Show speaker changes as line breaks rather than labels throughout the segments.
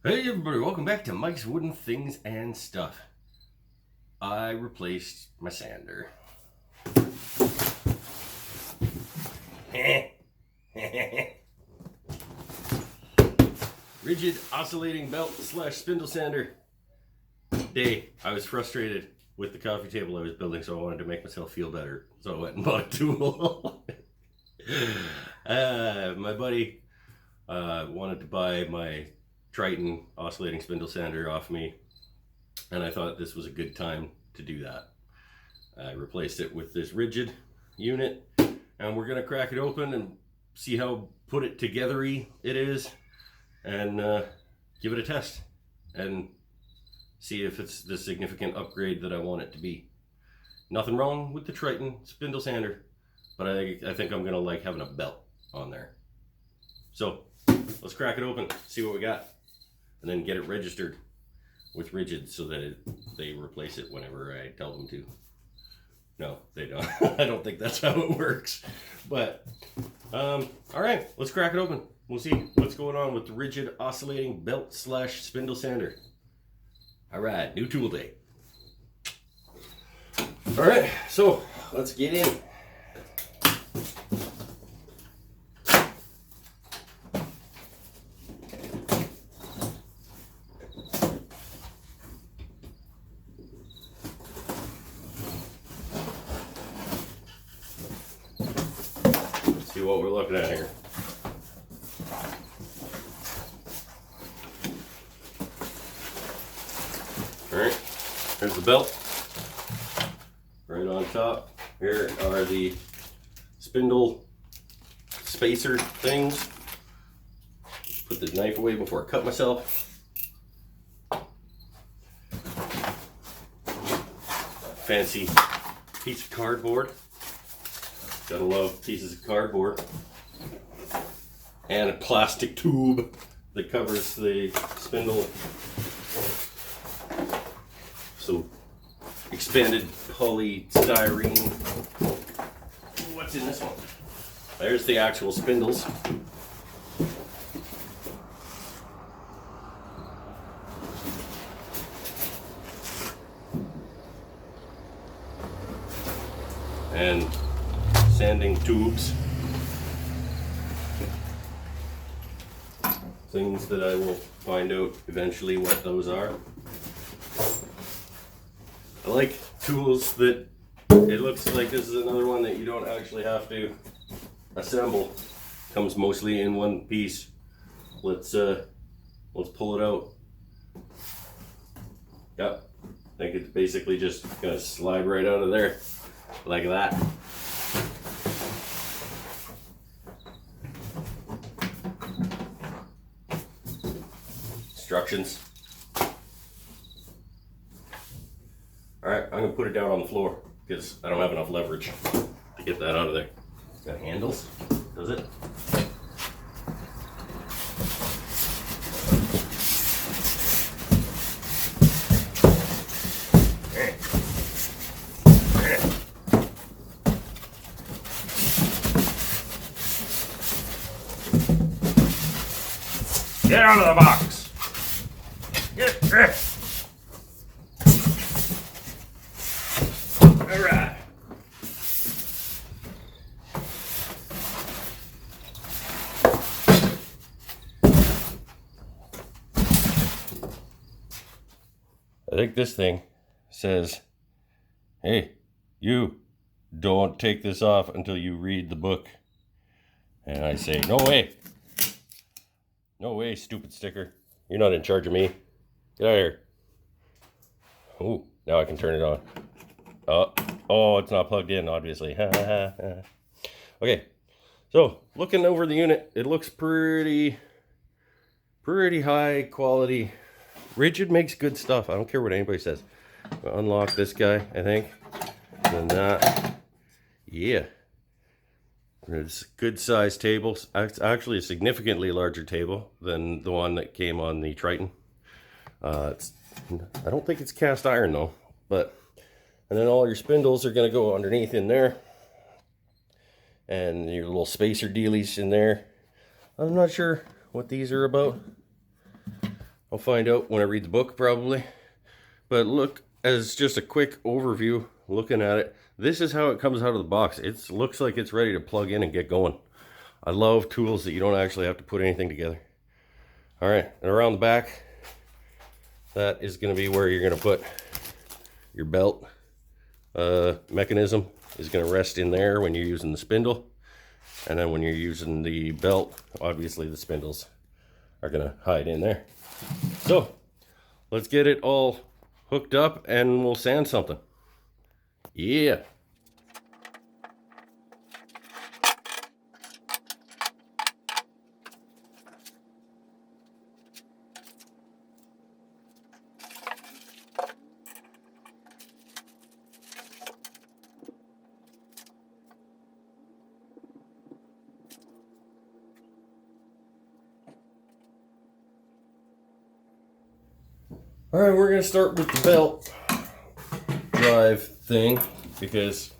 Hey everybody, welcome back to Mike's Wooden Things and Stuff. I replaced my sander. Ridgid oscillating belt slash spindle sander. Today, I was frustrated with the coffee table I was building, so I wanted to make myself feel better. So I went and bought a tool. My buddy wanted to buy my Triton oscillating spindle sander off me, and I thought this was a good time to do that. I replaced it with this Ridgid unit, and we're gonna crack it open and see how put it togethery it is, and give it a test and see if it's the significant upgrade that I want it to be. Nothing wrong with the Triton spindle sander, but I think I'm gonna like having a belt on there. So let's crack it open, see what we got, and then get it registered with Ridgid so that they replace it whenever I tell them to. No, they don't. I don't think that's how it works. But, all right, let's crack it open. We'll see what's going on with the Ridgid oscillating belt slash spindle sander. All right, new tool day. All right, so let's get in. See what we're looking at here. All right, there's the belt. Right on top, here are the spindle spacer things. Put the knife away before I cut myself. Fancy piece of cardboard. Gotta love pieces of cardboard. And a plastic tube that covers the spindle. Some expanded polystyrene. What's in this one? There's the actual spindles. And sanding tubes. Things that I will find out eventually what those are. I like tools that it looks like this is another one that you don't actually have to assemble. Comes mostly in one piece. Let's pull it out. Yep. I think it's basically just gonna slide right out of there like that. Instructions. Alright, I'm gonna put it down on the floor because I don't have enough leverage to get that out of there. It's got handles, does it? Get out of the box! Get there! Alright. I think this thing says, hey, you don't take this off until you read the book. And I say, no way. No way, stupid sticker. You're not in charge of me. Get out of here. Ooh, now I can turn it on. Oh, it's not plugged in, obviously. Okay, so looking over the unit, it looks pretty high quality. Ridgid makes good stuff. I don't care what anybody says. I'll unlock this guy, I think. And then that. Yeah. It's a good size table. It's actually a significantly larger table than the one that came on the Triton. I don't think it's cast iron though, but, and then all your spindles are going to go underneath in there. And your little spacer dealies in there. I'm not sure what these are about. I'll find out when I read the book probably. But look, as just a quick overview, looking at it, this is how it comes out of the box. It looks like it's ready to plug in and get going. I love tools that you don't actually have to put anything together. All right, and around the back, that is going to be where you're going to put your belt. Mechanism is going to rest in there when you're using the spindle. And then when you're using the belt, obviously the spindles are going to hide in there. So, let's get it all hooked up and we'll sand something. Yeah. All right, we're gonna start with the belt drive thing because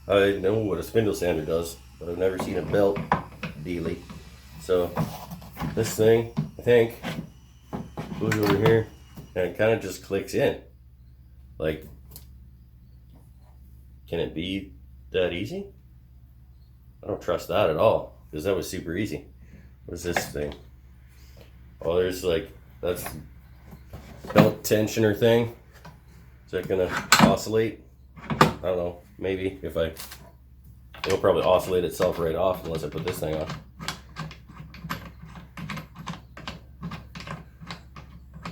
I know what a spindle sander does, but I've never seen a belt dealy. So this thing, I think, goes over here and it kind of just clicks in. Like, can it be that easy? I don't trust that at all because that was super easy. What's this thing? Oh, there's like, that's belt tensioner thing. Is that gonna oscillate? I don't know. Maybe if it'll probably oscillate itself right off unless I put this thing on.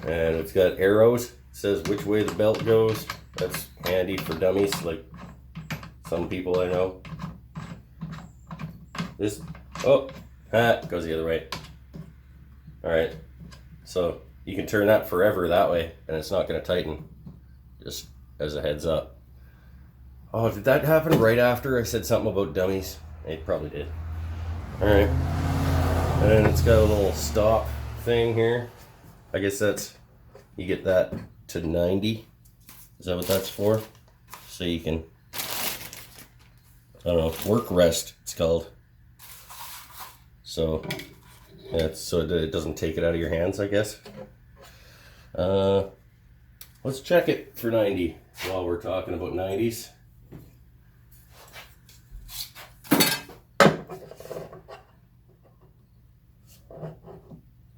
And it's got arrows. It says which way the belt goes. That's handy for dummies like some people I know. This, goes the other way. All right, so you can turn that forever that way and it's not going to tighten, just as a heads up. Oh, did that happen right after I said something about dummies? It probably did. All right, and then it's got a little stop thing here. I guess you get that to 90. Is that what that's for? So you can, I don't know, work rest it's called. So it's so that it doesn't take it out of your hands, I guess. Let's check it for 90 while we're talking about 90s.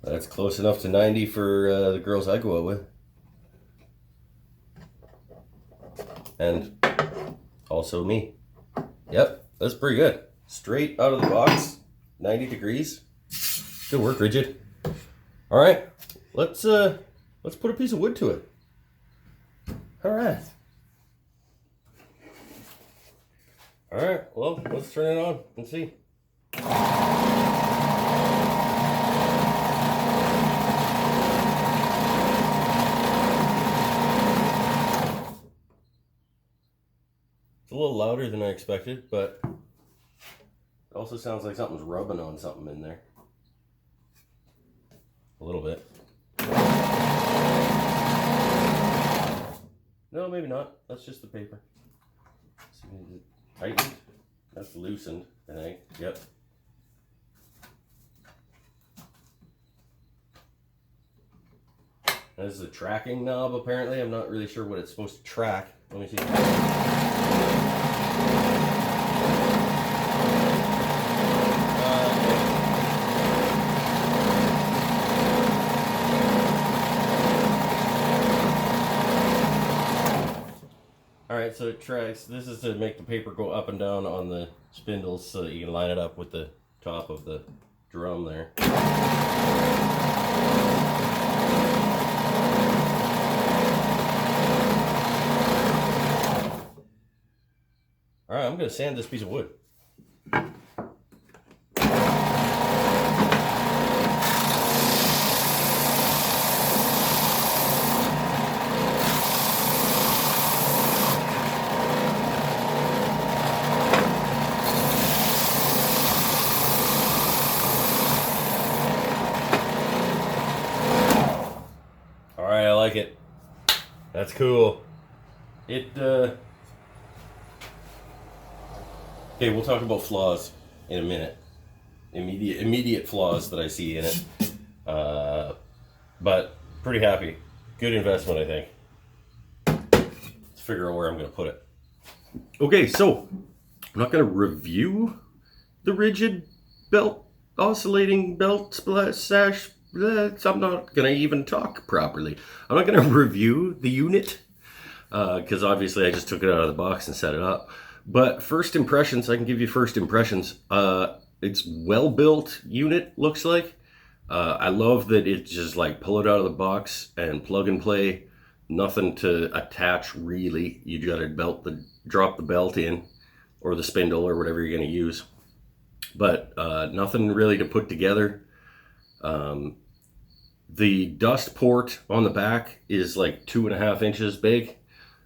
That's close enough to 90 for the girls I go out with. And also me. Yep, that's pretty good. Straight out of the box, 90 degrees. Good work, Ridgid. All right, let's put a piece of wood to it. All right. All right, well, let's turn it on and see. It's a little louder than I expected, but it also sounds like something's rubbing on something in there. A little bit. No, maybe not. That's just the paper. So tightened. That's loosened, I think. Yep. This is a tracking knob, apparently. I'm not really sure what it's supposed to track. Let me see. Alright, so it tracks. This is to make the paper go up and down on the spindles so that you can line it up with the top of the drum there. Alright, I'm going to sand this piece of wood. Alright, I like it. That's cool. Okay, we'll talk about flaws in a minute. Immediate flaws that I see in it. but pretty happy. Good investment, I think. Let's figure out where I'm going to put it. Okay, so I'm not going to review the Ridgid belt, oscillating belt sash. I'm not going to even talk properly. I'm not going to review the unit because obviously I just took it out of the box and set it up. But first impressions, I can give you first impressions. It's well built unit, looks like. I love that it's just like pull it out of the box and plug and play. Nothing to attach really. You got to drop the belt in, or the spindle, or whatever you're going to use. But nothing really to put together. The dust port on the back is like 2.5 inches big,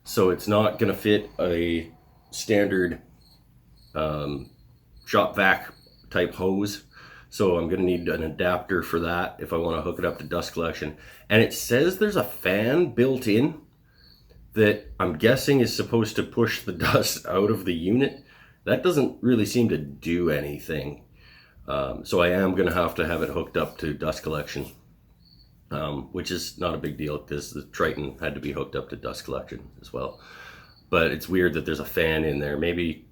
so it's not going to fit a standard shop vac type hose. So I'm going to need an adapter for that if I want to hook it up to dust collection. And it says there's a fan built in that I'm guessing is supposed to push the dust out of the unit. That doesn't really seem to do anything. So I am going to have it hooked up to dust collection, which is not a big deal because the Triton had to be hooked up to dust collection as well. But it's weird that there's a fan in there. Maybe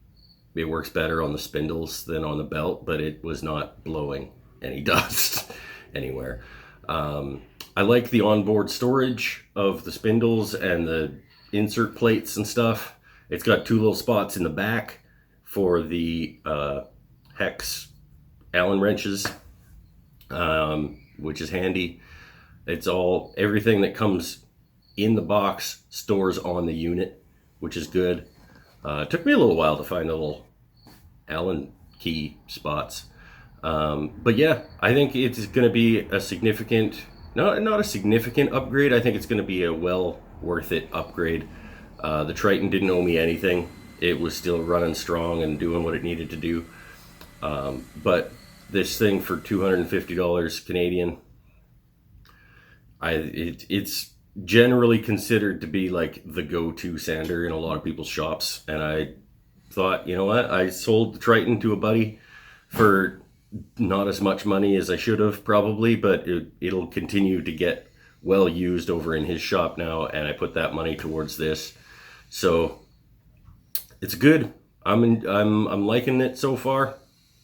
it works better on the spindles than on the belt, but it was not blowing any dust anywhere. I like the onboard storage of the spindles and the insert plates and stuff. It's got 2 little spots in the back for the hex Allen wrenches, which is handy. It's everything that comes in the box stores on the unit, which is good. It took me a little while to find the little Allen key spots. But yeah, I think it's going to be a significant, not a significant upgrade. I think it's going to be a well worth it upgrade. The Triton didn't owe me anything. It was still running strong and doing what it needed to do. But this thing for $250 Canadian, it's generally considered to be like the go-to sander in a lot of people's shops, and I thought, you know what, I sold the Triton to a buddy for not as much money as I should have probably, but it'll continue to get well used over in his shop now, and I put that money towards this, so it's good. I'm liking it so far.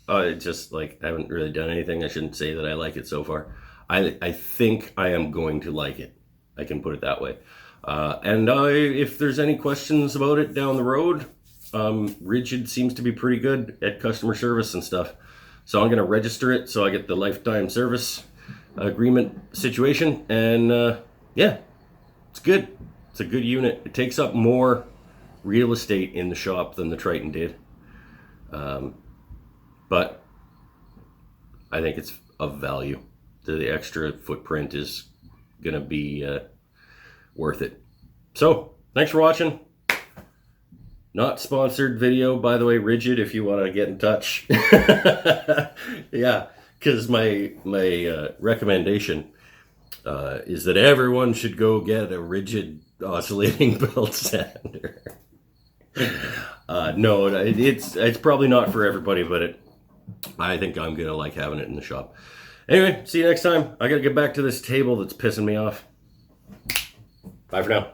Just like I haven't really done anything. I shouldn't say that I like it so far. I think I am going to like it. I can put it that way. And if there's any questions about it down the road, Ridgid seems to be pretty good at customer service and stuff. So I'm going to register it so I get the lifetime service agreement situation. And yeah, it's good. It's a good unit. It takes up more real estate in the shop than the Triton did. But I think it's of value. The extra footprint is going to be worth it. So, thanks for watching. Not sponsored video, by the way, Ridgid, if you want to get in touch. Yeah, because my recommendation is that everyone should go get a Ridgid oscillating belt sander. No, it's probably not for everybody, but I think I'm going to like having it in the shop. Anyway, see you next time. I got to get back to this table that's pissing me off. Bye for now.